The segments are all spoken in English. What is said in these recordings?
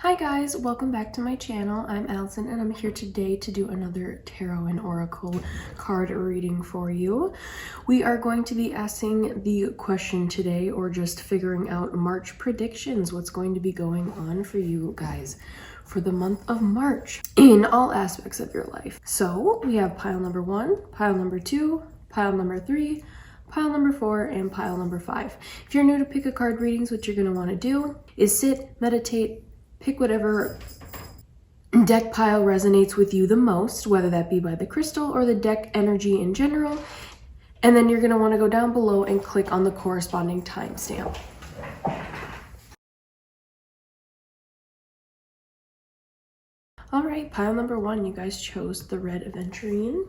Hi guys, welcome back to my channel. I'm Allison and I'm here today to do another tarot and oracle card reading for you. We are going to be asking the question today, or just figuring out March predictions, what's going to be going on for you guys for the month of March in all aspects of your life. So we have pile number 1, pile number 2, pile number 3, pile number 4, and pile number 5. If you're new to pick a card readings, what you're going to want to do is sit, meditate, pick whatever deck pile resonates with you the most, whether that be by the crystal or the deck energy in general. And then you're going to want to go down below and click on the corresponding timestamp. All right, pile number 1, you guys chose the red aventurine.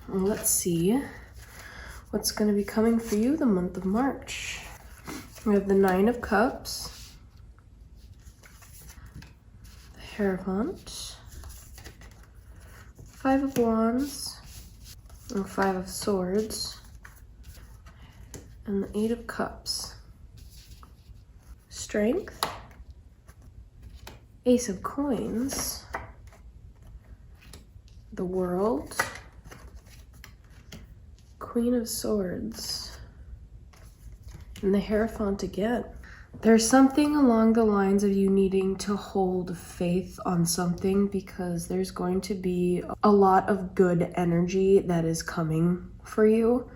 Let's see what's going to be coming for you the month of March. We have the 9 of Cups, the Hierophant, 5 of Wands, and 5 of Swords, and the 8 of Cups. Strength, Ace of Coins, the World, Queen of Swords, and the Hierophant again. There's something along the lines of you needing to hold faith on something, because there's going to be a lot of good energy that is coming for you.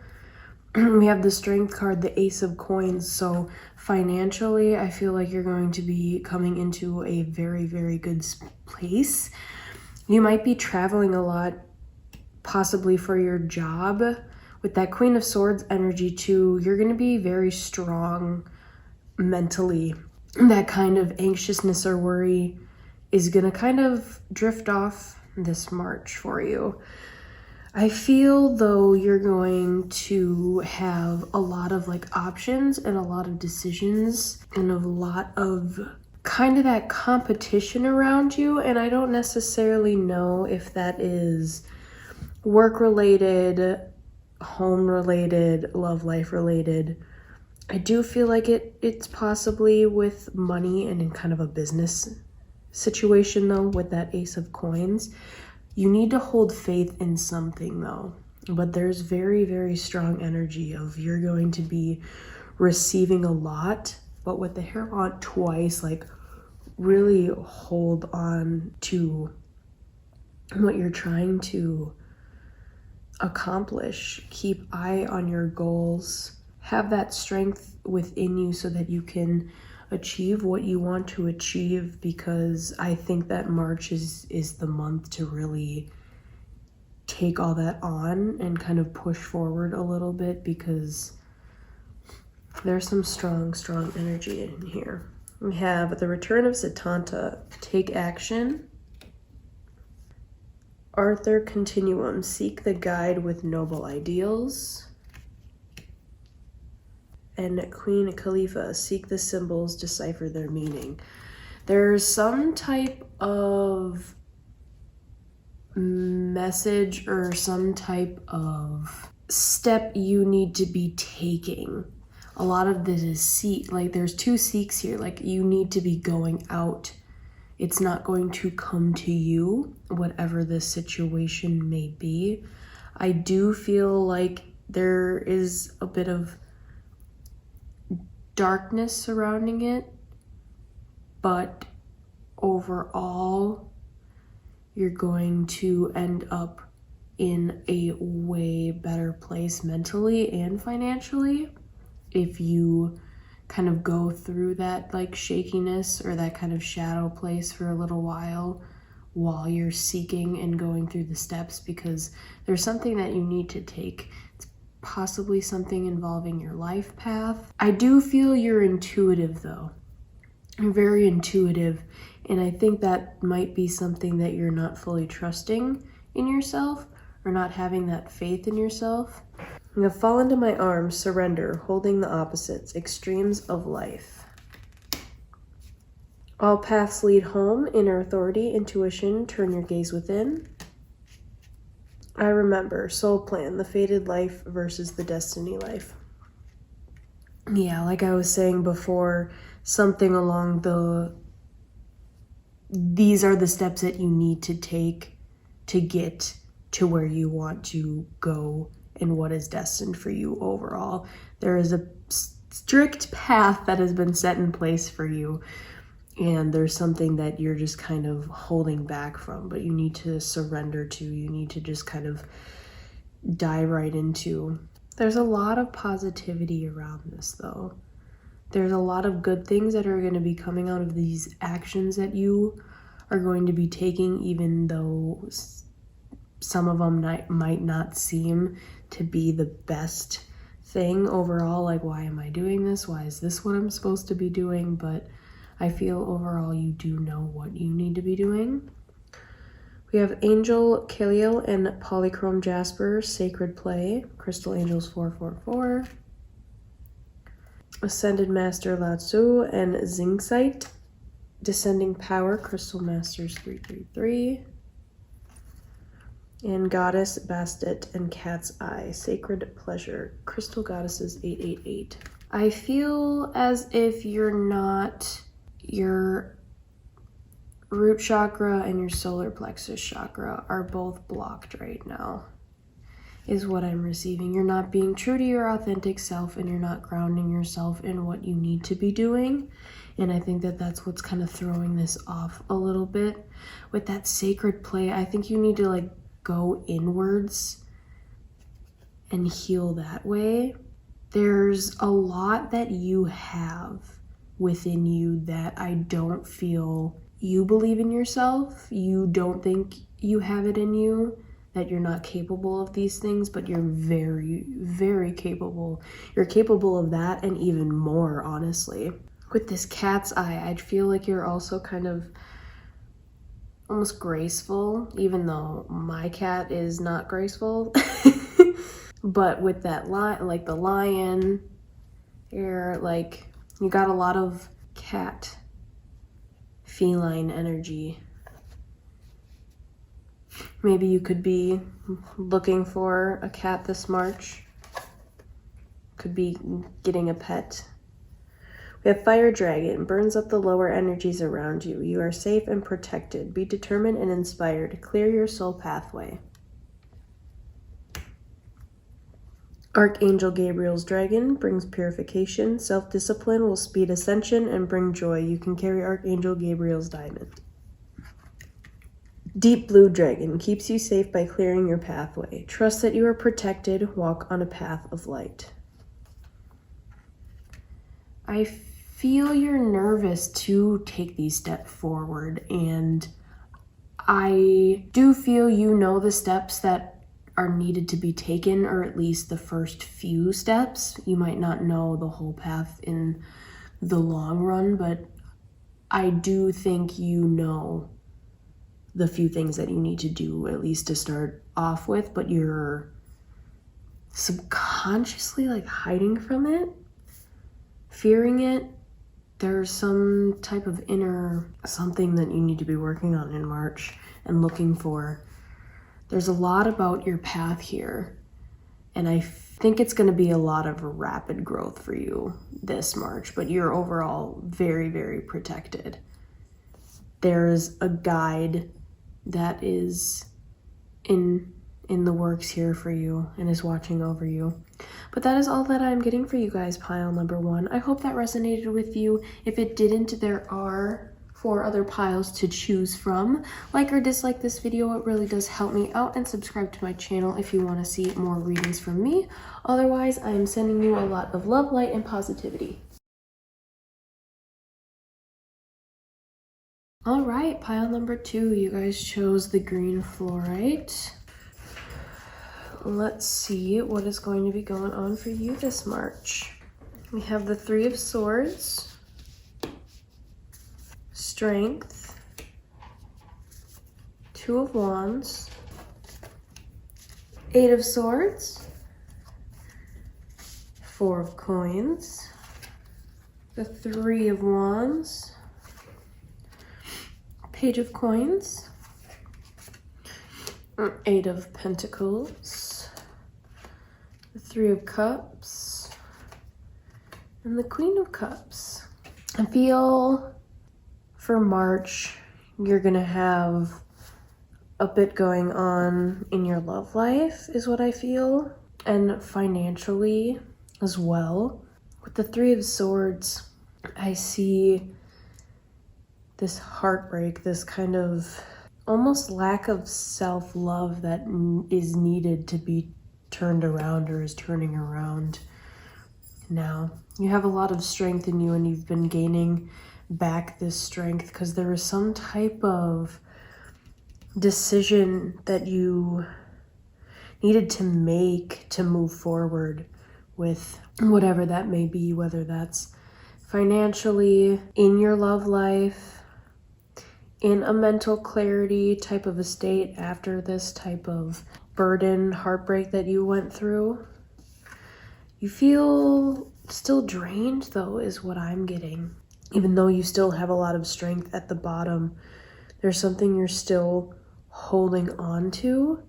We have the Strength card, the Ace of Coins, so financially I feel like you're going to be coming into a very, very good place. You might be traveling a lot, possibly for your job. With that Queen of Swords energy too, you're going to be very strong mentally. That kind of anxiousness or worry is going to kind of drift off this March for you. I feel though you're going to have a lot of options and a lot of decisions and a lot of kind of that competition around you. And I don't necessarily know if that is work related, home related, love life related. I do feel like it's possibly with money and in kind of a business situation though, with that Ace of Coins. You need to hold faith in something though, but there's very, very strong energy of you're going to be receiving a lot, but with the Hierophant twice, really hold on to what you're trying to accomplish. Keep eye on your goals. Have that strength within you so that you can achieve what you want to achieve, because I think that March is the month to really take all that on and kind of push forward a little bit, because there's some strong energy in here. We have the Return of Setanta, Take Action. Arthur Continuum, Seek the Guide with Noble Ideals. And Queen Khalifa, Seek the Symbols, Decipher their meaning. There's some type of message or some type of step you need to be taking. A lot of this is seek, there's 2 seeks here, you need to be going out. It's not going to come to you, whatever the situation may be. I do feel like there is a bit of darkness surrounding it, but overall, you're going to end up in a way better place mentally and financially if you kind of go through that shakiness or that kind of shadow place for a little while you're seeking and going through the steps, because there's something that you need to take. It's possibly something involving your life path. I do feel you're intuitive though. You're very intuitive, and I think that might be something that you're not fully trusting in yourself, or not having that faith in yourself. You have Fall into My Arms, Surrender, Holding the Opposites, Extremes of Life. All paths lead home, Inner Authority, Intuition, Turn your gaze within. I Remember, Soul Plan, The Fated Life versus the Destiny Life. Yeah, like I was saying before, something along these are the steps that you need to take to get to where you want to go and what is destined for you overall. There is a strict path that has been set in place for you, and there's something that you're just kind of holding back from, but you need to surrender to. You need to just kind of dive right into. There's a lot of positivity around this though. There's a lot of good things that are going to be coming out of these actions that you are going to be taking, even though some of them might not seem to be the best thing overall. Like, why am I doing this? Why is this what I'm supposed to be doing? But I feel overall you do know what you need to be doing. We have Angel Kaliel and Polychrome Jasper, Sacred Play, Crystal Angels 444. Ascended Master Lao Tzu and Zingsight, Descending Power, Crystal Masters 333. And Goddess Bastet and Cat's Eye, Sacred Pleasure, Crystal Goddesses 888. I feel as if your root chakra and your solar plexus chakra are both blocked right now, is what I'm receiving. You're not being true to your authentic self, and you're not grounding yourself in what you need to be doing. And I think that that's what's kind of throwing this off a little bit. With that sacred play, I think you need to like go inwards and heal that way. There's a lot that you have within you that I don't feel you believe in yourself. You don't think you have it in you, that you're not capable of these things, but you're very, very capable. You're capable of that and even more, honestly. With this cat's eye, I feel like you're also kind of almost graceful, even though my cat is not graceful. But with that like the lion, you're like, you got a lot of cat feline energy. Maybe you could be looking for a cat this March. Could be getting a pet. We have Fire Dragon, burns up the lower energies around you. You are safe and protected. Be determined and inspired. Clear your soul pathway. Archangel Gabriel's Dragon brings purification. Self-discipline will speed ascension and bring joy. You can carry Archangel Gabriel's diamond. Deep Blue Dragon keeps you safe by clearing your pathway. Trust that you are protected. Walk on a path of light. I feel you're nervous to take these steps forward, and I do feel you know the steps that are needed to be taken, or at least the first few steps. You might not know the whole path in the long run, but I do think you know the few things that you need to do, at least to start off with, but you're subconsciously like hiding from it, fearing it. There's some type of inner something that you need to be working on in March and looking for. There's a lot about your path here, and I think it's going to be a lot of rapid growth for you this March, but you're overall very, very protected. There's a guide that is in the works here for you and is watching over you. But that is all that I'm getting for you guys, pile number 1. I hope that resonated with you. If it didn't, there are 4 other piles to choose from. Like or dislike this video, it really does help me out, and subscribe to my channel if you want to see more readings from me. Otherwise, I am sending you a lot of love, light, and positivity. All right, pile number 2, you guys chose the green fluorite. Let's see what is going to be going on for you this March. We have the 3 of Swords, Strength, 2 of Wands, 8 of Swords, 4 of Coins, the 3 of Wands, Page of Coins, 8 of Pentacles, the 3 of Cups, And the Queen of Cups. I feel for March, you're gonna have a bit going on in your love life, is what I feel. And financially as well. With the Three of Swords, I see this heartbreak, this kind of almost lack of self-love that is needed to be turned around or is turning around now. You have a lot of strength in you and you've been gaining back this strength because there was some type of decision that you needed to make to move forward with whatever that may be, whether that's financially, in your love life, in a mental clarity type of a state after this type of burden, heartbreak that you went through. You feel still drained though, is what I'm getting. Even though you still have a lot of strength at the bottom, there's something you're still holding on to.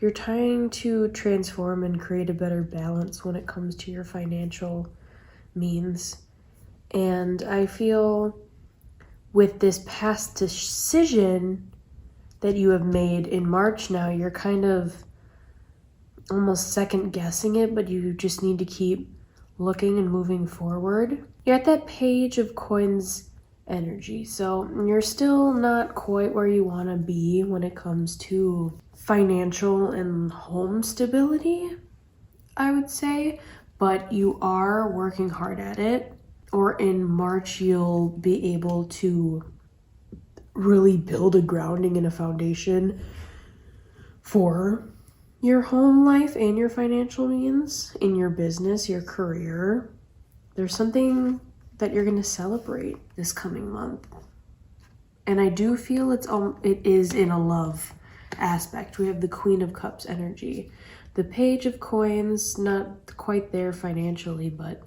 You're trying to transform and create a better balance when it comes to your financial means. And I feel with this past decision that you have made in March now, you're kind of almost second guessing it, but you just need to keep looking and moving forward. You're at that Page of Coins energy, so you're still not quite where you want to be when it comes to financial and home stability, I would say, but you are working hard at it. Or in March, you'll be able to really build a grounding and a foundation for your home life and your financial means in your business, your career. There's something that you're going to celebrate this coming month. And I do feel it is in a love aspect. We have the Queen of Cups energy. The Page of Coins, not quite there financially, but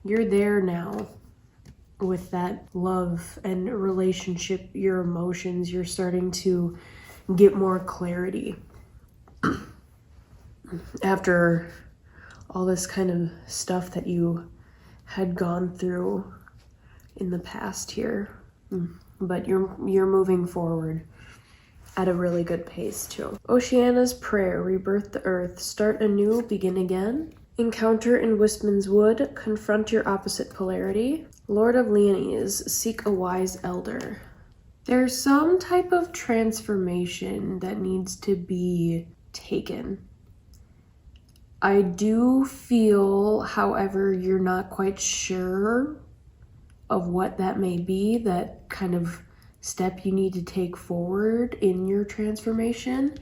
you're there now with that love and relationship, your emotions. You're starting to get more clarity after all this kind of stuff that you had gone through in the past here. But you're moving forward at a really good pace too. Oceana's Prayer, rebirth the earth, start anew, begin again. Encounter in Wistman's Wood, confront your opposite polarity. Lord of Leones, seek a wise elder. There's some type of transformation that needs to be taken. I do feel, however, you're not quite sure of what that may be, that kind of step you need to take forward in your transformation.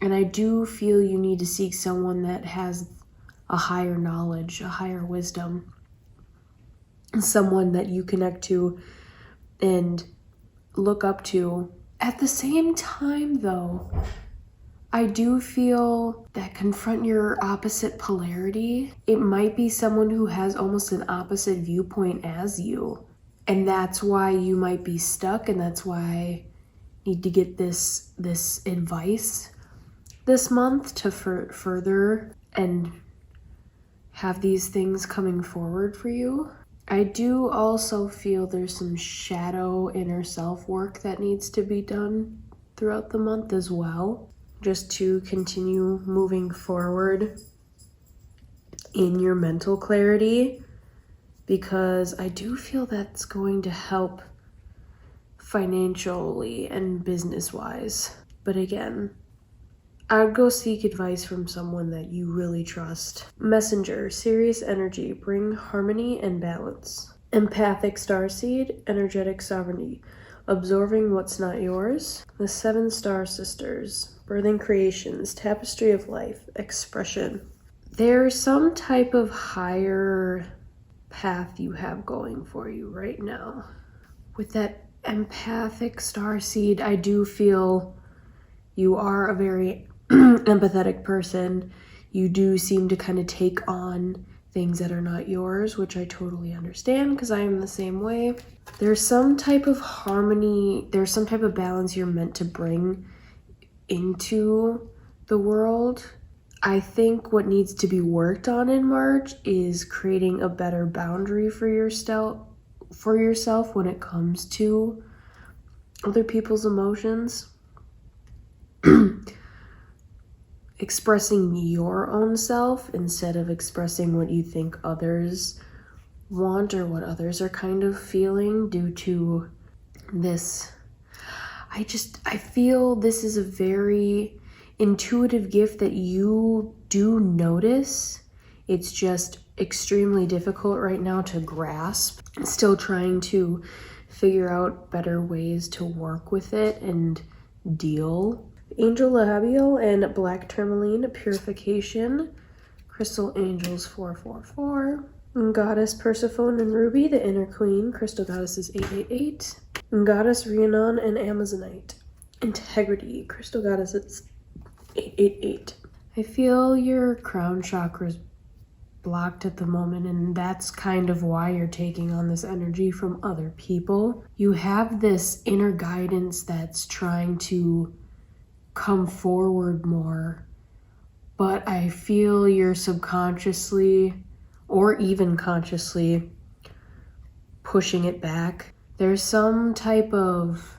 And I do feel you need to seek someone that has a higher knowledge, a higher wisdom, someone that you connect to and look up to. At the same time, though, I do feel that confront your opposite polarity. It might be someone who has almost an opposite viewpoint as you. And that's why you might be stuck, and that's why you need to get this advice this month to further and have these things coming forward for you. I do also feel there's some shadow inner self work that needs to be done throughout the month as well, just to continue moving forward in your mental clarity, because I do feel that's going to help financially and business-wise. But again, I would go seek advice from someone that you really trust. Messenger, Sirius energy, bring harmony and balance. Empathic starseed, energetic sovereignty, absorbing what's not yours. The 7 star sisters, birthing creations, tapestry of life, expression. There's some type of higher path you have going for you right now. With that empathic starseed, I do feel you are a very empathetic person. You do seem to kind of take on things that are not yours, which I totally understand because I am the same way. There's some type of harmony, there's some type of balance you're meant to bring into the world. I think what needs to be worked on in March is creating a better boundary for yourself when it comes to other people's emotions. Expressing your own self instead of expressing what you think others want or what others are kind of feeling due to this. I feel this is a very intuitive gift that you do notice. It's just extremely difficult right now to grasp. Still trying to figure out better ways to work with it and deal. Angel Labial and Black Tourmaline Purification. Crystal Angels 444. Goddess Persephone and Ruby, the Inner Queen. Crystal Goddesses 888. Goddess Rhiannon and Amazonite. Integrity. Crystal Goddesses 888. I feel your crown chakra's blocked at the moment, and that's kind of why you're taking on this energy from other people. You have this inner guidance that's trying to come forward more, but I feel you're subconsciously or even consciously pushing it back. There's some type of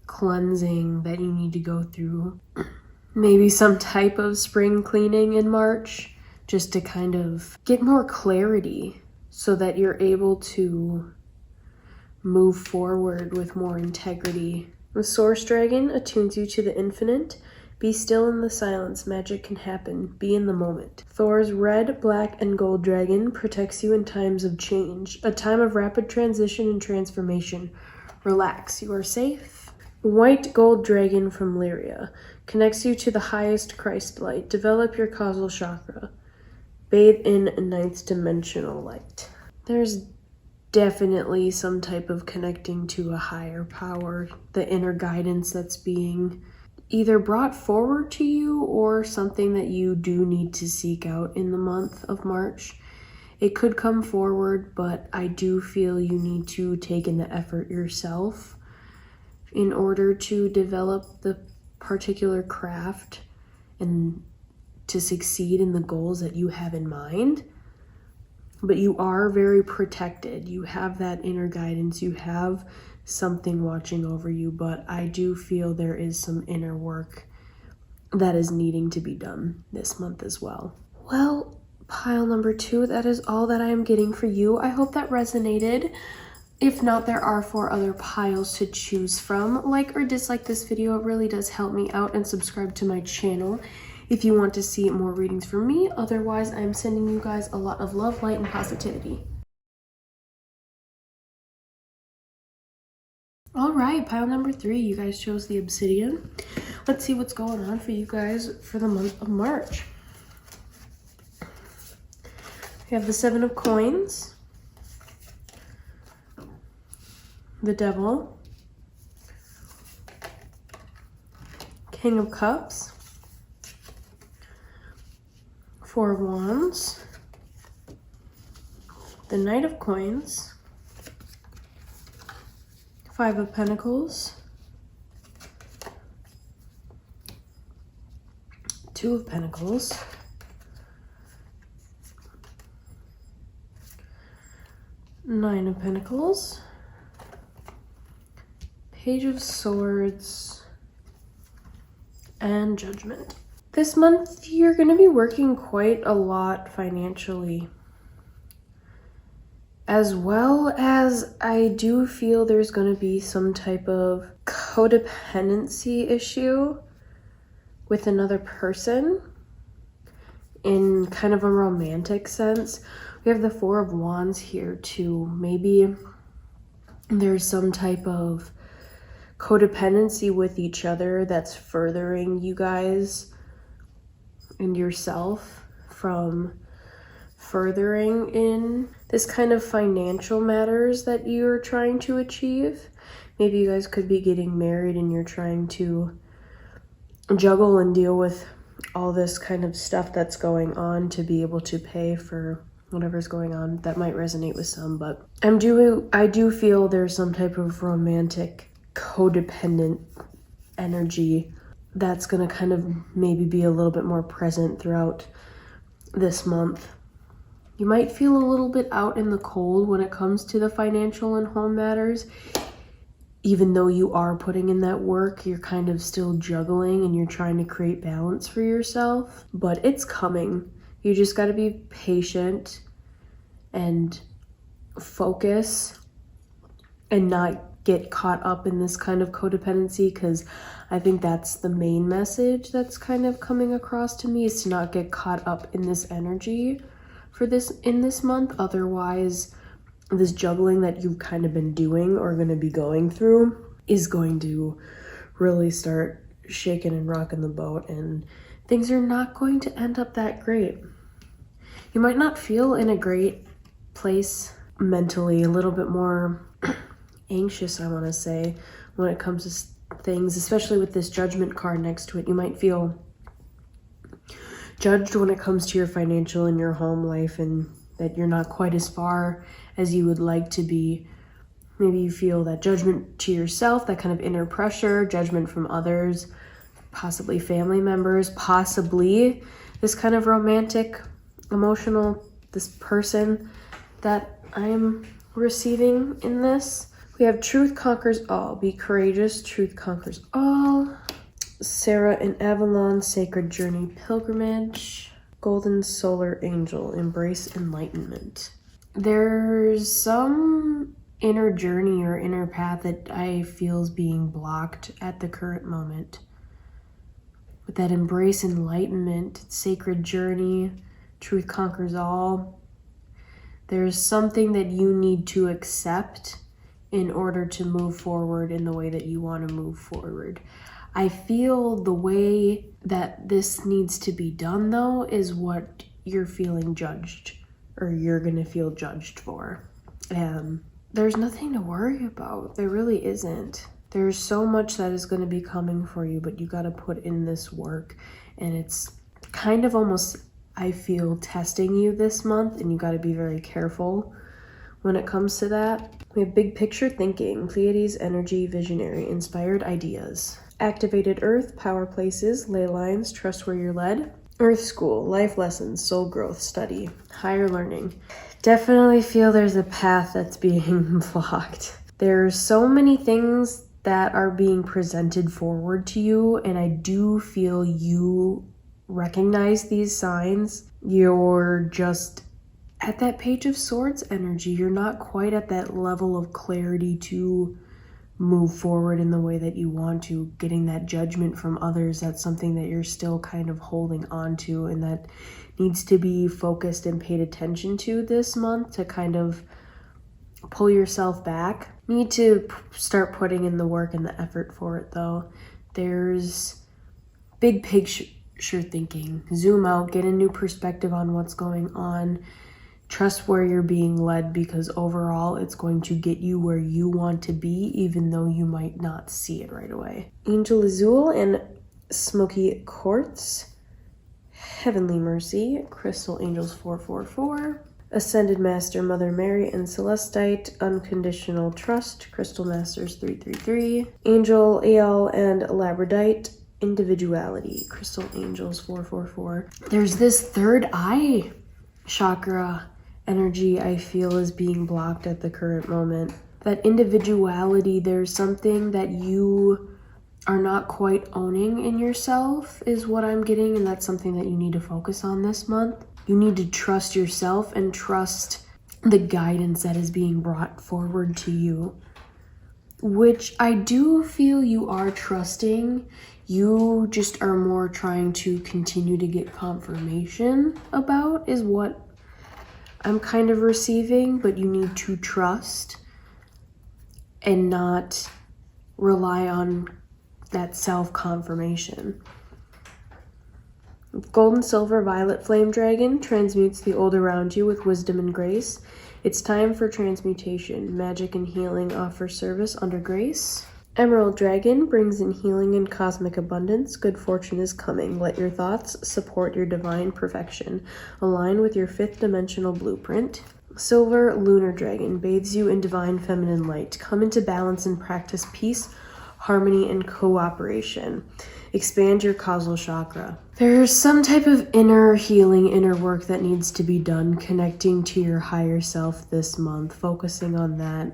cleansing that you need to go through. Maybe some type of spring cleaning in March, just to kind of get more clarity so that you're able to move forward with more integrity. The Source Dragon attunes you to the infinite. Be still in the silence, magic can happen. Be in the moment. Thor's red, black, and gold dragon protects you in times of change, a time of rapid transition and transformation. Relax, you are safe. White gold dragon from Lyria connects you to the highest Christ light. Develop your causal chakra. Bathe in ninth dimensional light. There's definitely some type of connecting to a higher power, the inner guidance that's being either brought forward to you or something that you do need to seek out in the month of March. It could come forward, but I do feel you need to take in the effort yourself in order to develop the particular craft and to succeed in the goals that you have in mind. But you are very protected. You have that inner guidance. You have something watching over you, but I do feel there is some inner work that is needing to be done this month as well. Well, pile number 2, that is all that I am getting for you. I hope that resonated. If not, there are 4 other piles to choose from. Like or dislike this video, it really does help me out, and subscribe to my channel if you want to see more readings from me. Otherwise, I'm sending you guys a lot of love, light, and positivity. All right, pile number 3, you guys chose the obsidian. Let's see what's going on for you guys for the month of March. We have the 7 of coins, the devil, King of cups, 4 of wands, the Knight of coins, 5 of pentacles, 2 of pentacles, Nine of pentacles, Page of swords, and judgment. This month you're going to be working quite a lot financially, as well as I do feel there's going to be some type of codependency issue with another person in kind of a romantic sense. We have the 4 of wands here too. Maybe there's some type of codependency with each other that's furthering you guys and yourself from furthering in this kind of financial matters that you're trying to achieve. Maybe you guys could be getting married and you're trying to juggle and deal with all this kind of stuff that's going on to be able to pay for whatever's going on. That might resonate with some, but I do feel there's some type of romantic codependent energy that's going to kind of maybe be a little bit more present throughout this month. You might feel a little bit out in the cold when it comes to the financial and home matters. Even though you are putting in that work, you're kind of still juggling and you're trying to create balance for yourself. But it's coming. You just got to be patient and focus and not get caught up in this kind of codependency, because I think that's the main message that's kind of coming across to me, is to not get caught up in this energy for this in this month. Otherwise, this juggling that you've kind of been doing or going to be going through is going to really start shaking and rocking the boat, and things are not going to end up that great. You might not feel in a great place mentally, a little bit more anxious, I want to say, when it comes to things, especially with this Judgment card next to it. You might feel judged when it comes to your financial and your home life, and that you're not quite as far as you would like to be. Maybe you feel that judgment to yourself, that kind of inner pressure, judgment from others, possibly family members, possibly this kind of romantic, emotional, this person that I'm receiving in this. We have truth conquers all. Be courageous. Truth conquers all. Sarah in Avalon, sacred journey pilgrimage. Golden solar angel, embrace enlightenment. There's some inner journey or inner path that I feel is being blocked at the current moment. With that embrace enlightenment, sacred journey, truth conquers all. There's something that you need to accept in order to move forward in the way that you want to move forward. I feel the way that this needs to be done, though, is what you're feeling judged, or you're going to feel judged for. There's nothing to worry about. There really isn't. There's so much that is going to be coming for you, but you got to put in this work. And it's kind of almost, I feel, testing you this month, and you got to be very careful when it comes to that. We have big picture thinking, Pleiades energy, visionary, inspired ideas. Activated earth, power places, ley lines, trust where you're led. Earth school, life lessons, soul growth, study, higher learning. Definitely feel there's a path that's being blocked. There's so many things that are being presented forward to you, and I do feel you recognize these signs. You're just at that Page of Swords energy. You're not quite at that level of clarity to move forward in the way that you want to. Getting that judgment from others, that's something that you're still kind of holding on to, and that needs to be focused and paid attention to this month to kind of pull yourself back. You need to start putting in the work and the effort for it, though. There's big picture thinking. Zoom out, get a new perspective on what's going on. Trust where you're being led, because overall it's going to get you where you want to be, even though you might not see it right away. Angel Azul and Smoky Quartz. Heavenly Mercy, Crystal Angels 444. Ascended Master Mother Mary and Celestite, Unconditional Trust, Crystal Masters 333. Angel Ael and Labradite, Individuality, Crystal Angels 444. There's this third eye chakra energy I feel is being blocked at the current moment. That individuality, there's something that you are not quite owning in yourself is what I'm getting, and that's something that you need to focus on this month. You need to trust yourself and trust the guidance that is being brought forward to you, which I do feel you are trusting. You just are more trying to continue to get confirmation about, is what I'm kind of receiving, but you need to trust and not rely on that self-confirmation. Golden Silver Violet Flame Dragon transmutes the old around you with wisdom and grace. It's time for transmutation. Magic and healing offer service under grace. Emerald Dragon brings in healing and cosmic abundance. Good fortune is coming. Let your thoughts support your divine perfection. Align with your fifth dimensional blueprint. Silver Lunar Dragon bathes you in divine feminine light. Come into balance and practice peace, harmony, and cooperation. expand your causal chakra. There's some type of inner healing, inner work that needs to be done, connecting to your higher self this month, focusing on that,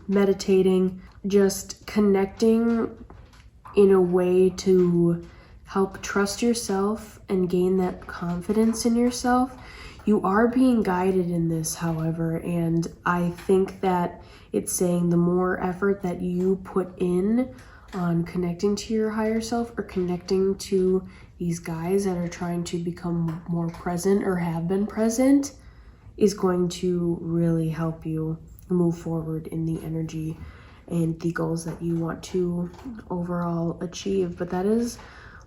meditating, just connecting in a way to help trust yourself and gain that confidence in yourself. You are being guided in this, however, and I think that it's saying the more effort that you put in on connecting to your higher self or connecting to these guys that are trying to become more present or have been present is going to really help you move forward in the energy and the goals that you want to overall achieve. But that is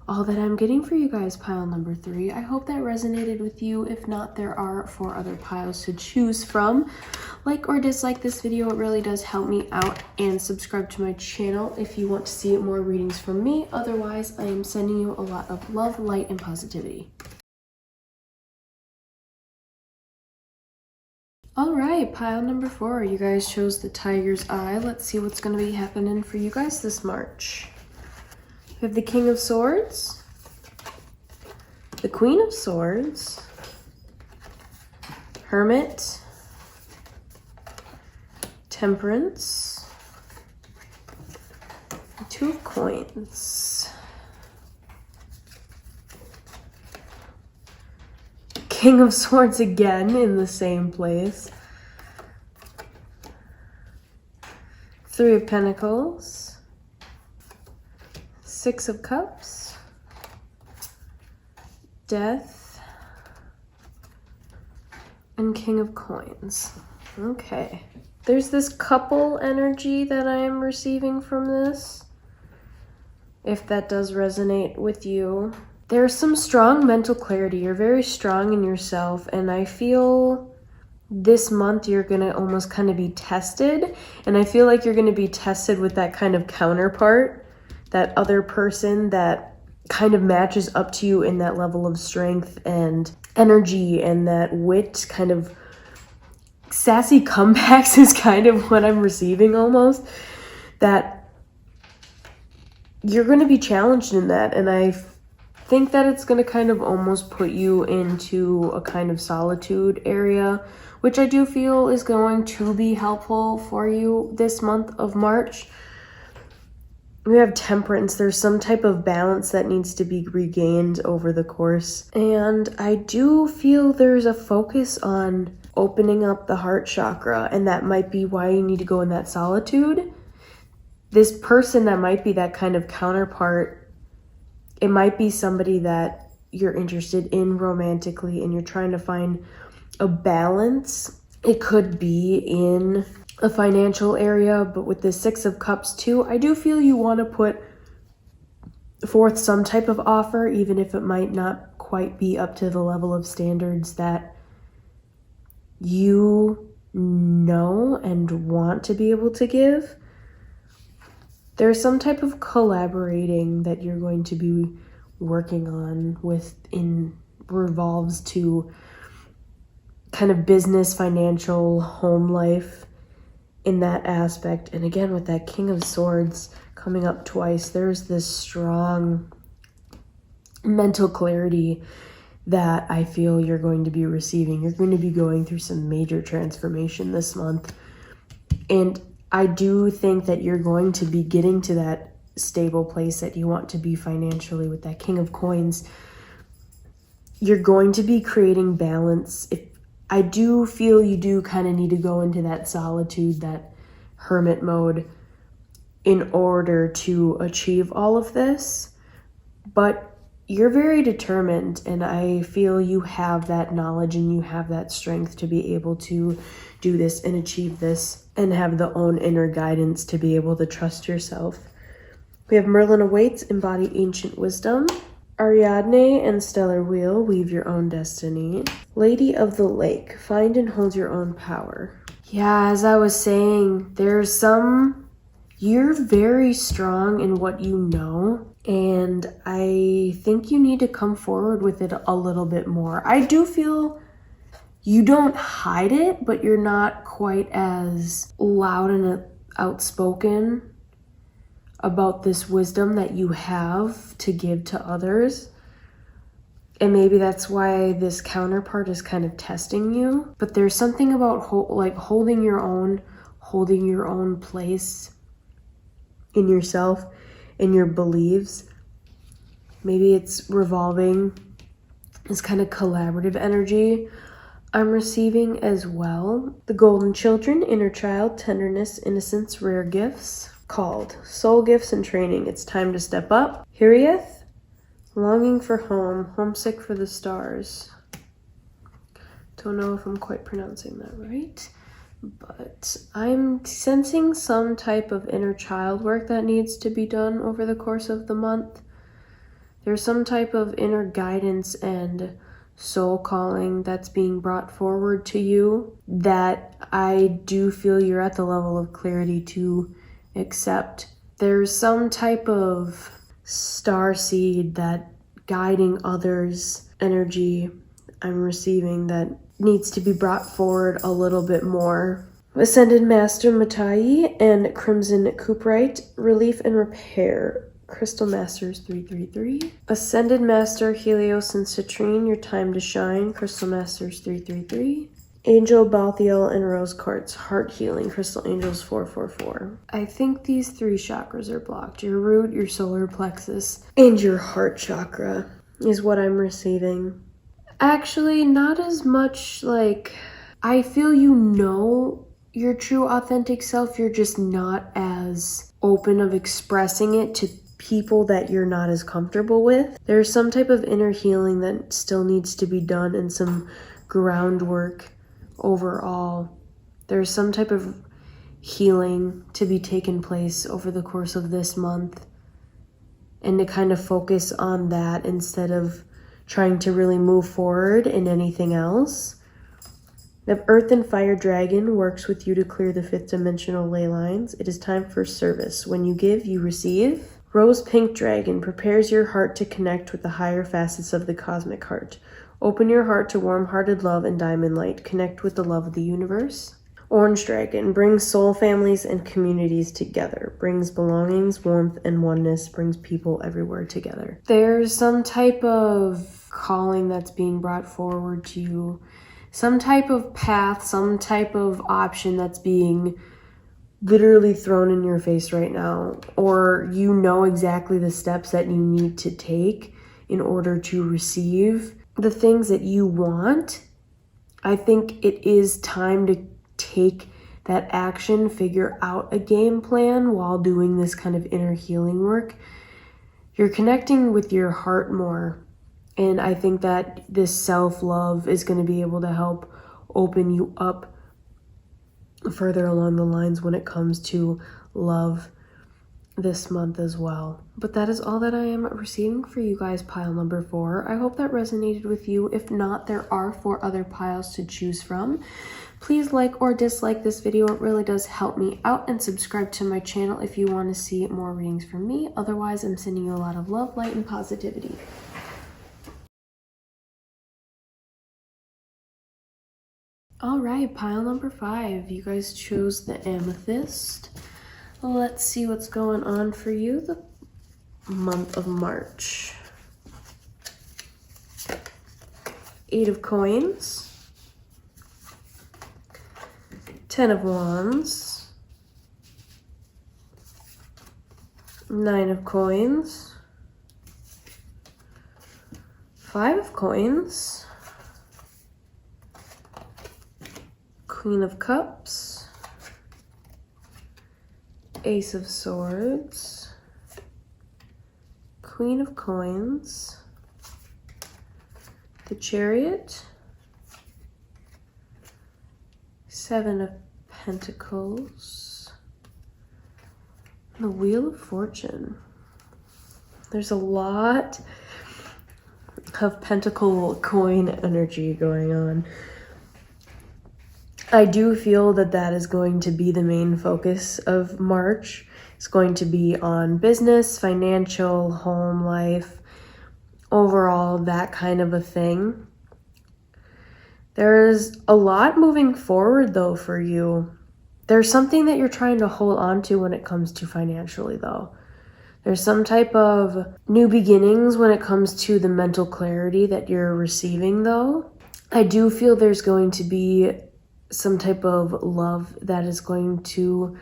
all that I'm getting for you guys, pile number 3. I hope that resonated with you. If not, there are 4 other piles to choose from. Like or dislike this video, it really does help me out, and subscribe to my channel if you want to see more readings from me. Otherwise, I am sending you a lot of love, light, and positivity. All right, pile number 4. You guys chose the Tiger's Eye. Let's see what's going to be happening for you guys this March. We have the King of Swords, the Queen of Swords, Hermit, Temperance, the 2 of Coins, King of Swords again in the same place, 3 of Pentacles, 6 of Cups, Death, and King of Coins. Okay. There's this couple energy that I am receiving from this. If that does resonate with you. There's some strong mental clarity. You're very strong in yourself, and I feel this month you're going to almost kind of be tested, and I feel like you're going to be tested with that kind of counterpart, that other person that kind of matches up to you in that level of strength and energy and that wit. Kind of sassy comebacks is kind of what I'm receiving almost. That you're going to be challenged in that, and I think that it's going to kind of almost put you into a kind of solitude area, which I do feel is going to be helpful for you this month of March. We have Temperance. There's some type of balance that needs to be regained over the course. And I do feel there's a focus on opening up the heart chakra, and that might be why you need to go in that solitude. This person that might be that kind of counterpart, it might be somebody that you're interested in romantically and you're trying to find a balance. It could be in a financial area, but with the 6 of Cups too, I do feel you want to put forth some type of offer, even if it might not quite be up to the level of standards that you know and want to be able to give. There's some type of collaborating that you're going to be working on revolves to kind of business, financial, home life in that aspect. And again, with that King of Swords coming up twice, there's this strong mental clarity that I feel you're going to be receiving. You're going to be going through some major transformation this month. And I do think that you're going to be getting to that stable place that you want to be financially with that King of Coins. You're going to be creating balance. I do feel you do kind of need to go into that solitude, that hermit mode in order to achieve all of this. But you're very determined, and I feel you have that knowledge and you have that strength to be able to do this and achieve this and have the own inner guidance to be able to trust yourself. We have Merlin Awaits, Embody Ancient Wisdom. Ariadne and Stellar Wheel, Weave Your Own Destiny. Lady of the Lake, Find and Hold Your Own Power. Yeah, as I was saying, you're very strong in what you know, and I think you need to come forward with it a little bit more. I do feel you don't hide it, but you're not quite as loud and outspoken. about this wisdom that you have to give to others. And maybe that's why this counterpart is kind of testing you. But there's something about holding your own place in yourself, in your beliefs. Maybe it's revolving, this kind of collaborative energy I'm receiving as well. The golden children, inner child, tenderness, innocence, rare gifts. Called soul gifts and training. It's time to step up. Hirieth. Longing for home, homesick for the stars. Don't know if I'm quite pronouncing that right, but I'm sensing some type of inner child work that needs to be done over the course of the month. There's some type of inner guidance and soul calling that's being brought forward to you that I do feel you're at the level of clarity to accept. There's some type of star seed that guiding others energy I'm receiving that needs to be brought forward a little bit more. Ascended Master Matai and Crimson Cooperite, relief and repair. Crystal Masters 333. Ascended Master Helios and Citrine, your time to shine. Crystal Masters 333. Angel Balthiel and Rose Quartz, heart healing. Crystal Angels 444. I think these 3 chakras are blocked. Your root, your solar plexus, and your heart chakra is what I'm receiving. Actually, not as much. I feel you know your true authentic self. You're just not as open of expressing it to people that you're not as comfortable with. There's some type of inner healing that still needs to be done and some groundwork overall. There's some type of healing to be taken place over the course of this month, and to kind of focus on that instead of trying to really move forward in anything else. The Earth and Fire Dragon works with you to clear the 5th dimensional ley lines. It is time for service. When you give, you receive. Rose Pink Dragon prepares your heart to connect with the higher facets of the cosmic heart. Open your heart to warm-hearted love and diamond light. Connect with the love of the universe. Orange Dragon brings soul families and communities together. Brings belongings, warmth, and oneness. Brings people everywhere together. There's some type of calling that's being brought forward to you. Some type of path, some type of option that's being literally thrown in your face right now. Or you know exactly the steps that you need to take in order to receive the things that you want. I think it is time to take that action, figure out a game plan while doing this kind of inner healing work. You're connecting with your heart more. And I think that this self-love is going to be able to help open you up further along the lines when it comes to love this month as well. But that is all that I am receiving for you guys, pile number 4. I hope that resonated with you. If not, there are 4 other piles to choose from. Please like or dislike this video. It really does help me out, and subscribe to my channel if you want to see more readings from me. Otherwise, I'm sending you a lot of love, light, and positivity. All right, pile number 5. You guys chose the amethyst. Let's see what's going on for you the month of March. 8 of coins, 10 of wands, 9 of coins, 5 of coins, Queen of Cups, Ace of Swords, Queen of Coins, the Chariot, 7 of Pentacles, the Wheel of Fortune. There's a lot of pentacle coin energy going on. I do feel that that is going to be the main focus of March. It's going to be on business, financial, home life, overall, that kind of a thing. There's a lot moving forward though for you. There's something that you're trying to hold on to when it comes to financially though. There's some type of new beginnings when it comes to the mental clarity that you're receiving, though. I do feel there's going to be some type of love that is going to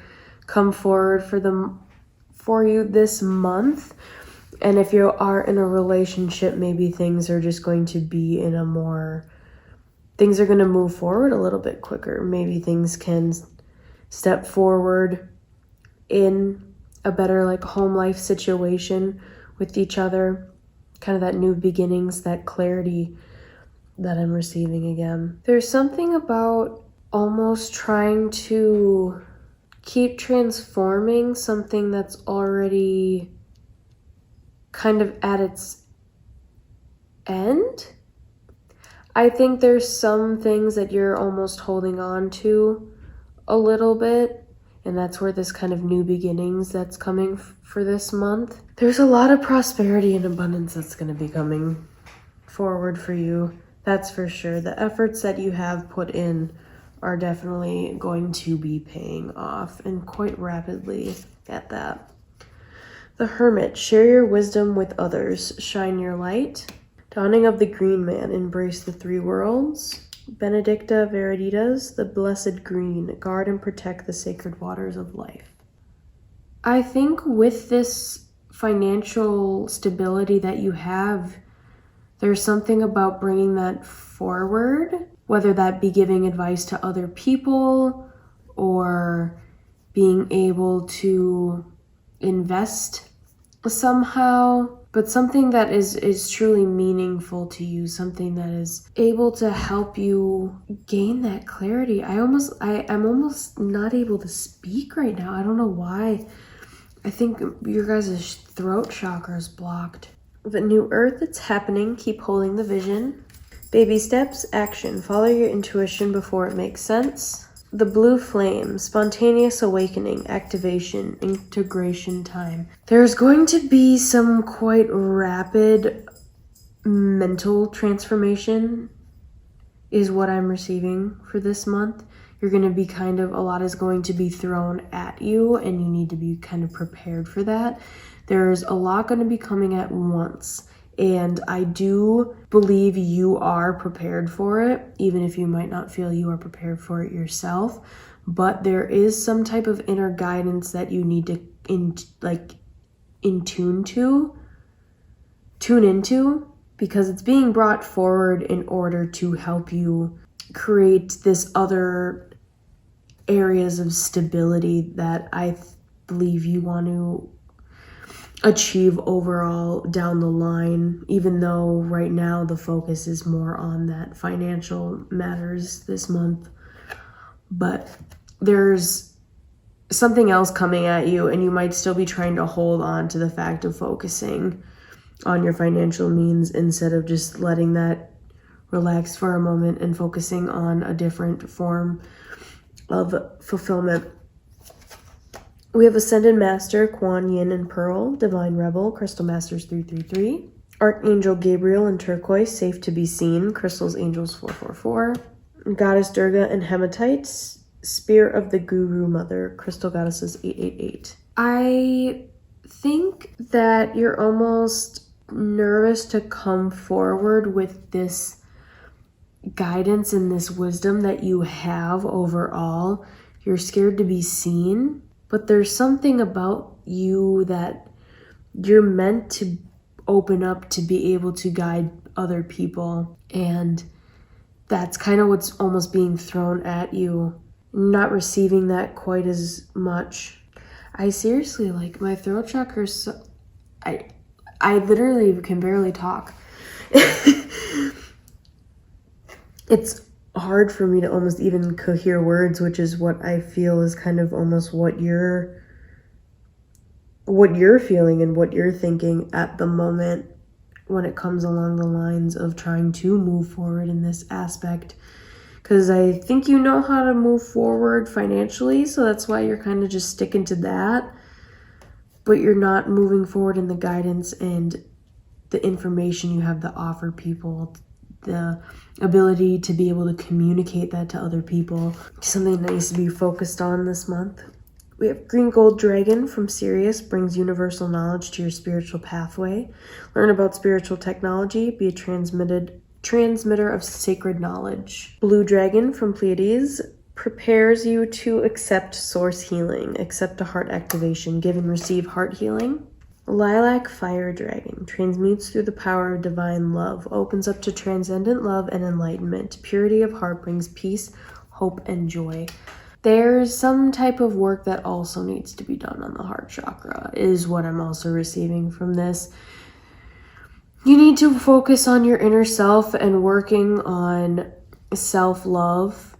come forward for you this month. And if you are in a relationship, maybe things are just going to be things are going to move forward a little bit quicker. Maybe things can step forward in a better like home life situation with each other. Kind of that new beginnings, that clarity that I'm receiving again. There's something about almost trying to keep transforming something that's already kind of at its end. I think there's some things that you're almost holding on to a little bit, and that's where this kind of new beginnings that's coming for this month. There's a lot of prosperity and abundance that's going to be coming forward for you. That's for sure. The efforts that you have put in are definitely going to be paying off, and quite rapidly at that. The Hermit, share your wisdom with others, shine your light. Dawning of the Green Man, embrace the three worlds. Benedicta Veriditas, the Blessed Green, guard and protect the sacred waters of life. I think with this financial stability that you have, there's something about bringing that forward, whether that be giving advice to other people or being able to invest somehow, but something that is truly meaningful to you, something that is able to help you gain that clarity. I'm almost not able to speak right now. I don't know why. I think your guys' throat chakra is blocked. The new earth, it's happening. Keep holding the vision. Baby steps, action. Follow your intuition before it makes sense. The blue flame, spontaneous awakening, activation, integration time. There's going to be some quite rapid mental transformation is what I'm receiving for this month. You're going to be a lot is going to be thrown at you, and you need to be kind of prepared for that. There's a lot going to be coming at once. And I do believe you are prepared for it, even if you might not feel you are prepared for it yourself. But there is some type of inner guidance that you need to tune into, because it's being brought forward in order to help you create this other areas of stability that I believe you want to achieve overall down the line, even though right now the focus is more on that financial matters this month. But there's something else coming at you, and you might still be trying to hold on to the fact of focusing on your financial means instead of just letting that relax for a moment and focusing on a different form of fulfillment. We have Ascended Master, Kuan Yin and Pearl, Divine Rebel, Crystal Masters 333. Archangel Gabriel and Turquoise, Safe to be Seen, Crystals Angels 444. Goddess Durga and Hematites, Spear of the Guru Mother, Crystal Goddesses 888. I think that you're almost nervous to come forward with this guidance and this wisdom that you have overall. You're scared to be seen. But there's something about you that you're meant to open up to be able to guide other people. And that's kind of what's almost being thrown at you. Not receiving that quite as much. I seriously, my throat chakra is so... I literally can barely talk. It's hard for me to almost even cohere words, which is what I feel is kind of almost what you're feeling and what you're thinking at the moment when it comes along the lines of trying to move forward in this aspect. Because I think you know how to move forward financially, so that's why you're kind of just sticking to that. But you're not moving forward in the guidance and the information you have to offer people, the ability to be able to communicate that to other people. Something that needs to be focused on this month. We have Green Gold Dragon from Sirius, brings universal knowledge to your spiritual pathway. Learn about spiritual technology, be a transmitter of sacred knowledge. Blue Dragon from Pleiades prepares you to accept source healing, accept a heart activation, give and receive heart healing. Lilac Fire Dragon transmutes through the power of divine love, opens up to transcendent love and enlightenment. Purity of heart brings peace, hope, and joy. There's some type of work that also needs to be done on the heart chakra, is what I'm also receiving from this. You need to focus on your inner self and working on self-love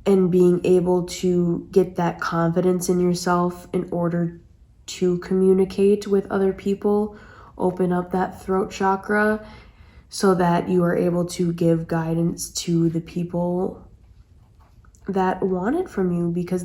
and being able to get that confidence in yourself in order to communicate with other people. Open up that throat chakra so that you are able to give guidance to the people that want it from you, because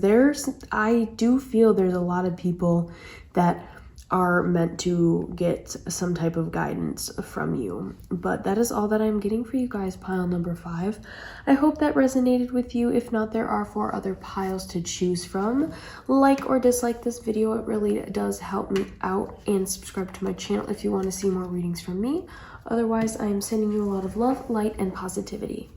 I do feel there's a lot of people that are meant to get some type of guidance from you. But that is all that I'm getting for you guys, pile number 5. I hope that resonated with you. If not, there are 4 other piles to choose from. Like or dislike this video, it really does help me out, and subscribe to my channel if you want to see more readings from me. Otherwise, I am sending you a lot of love, light, and positivity.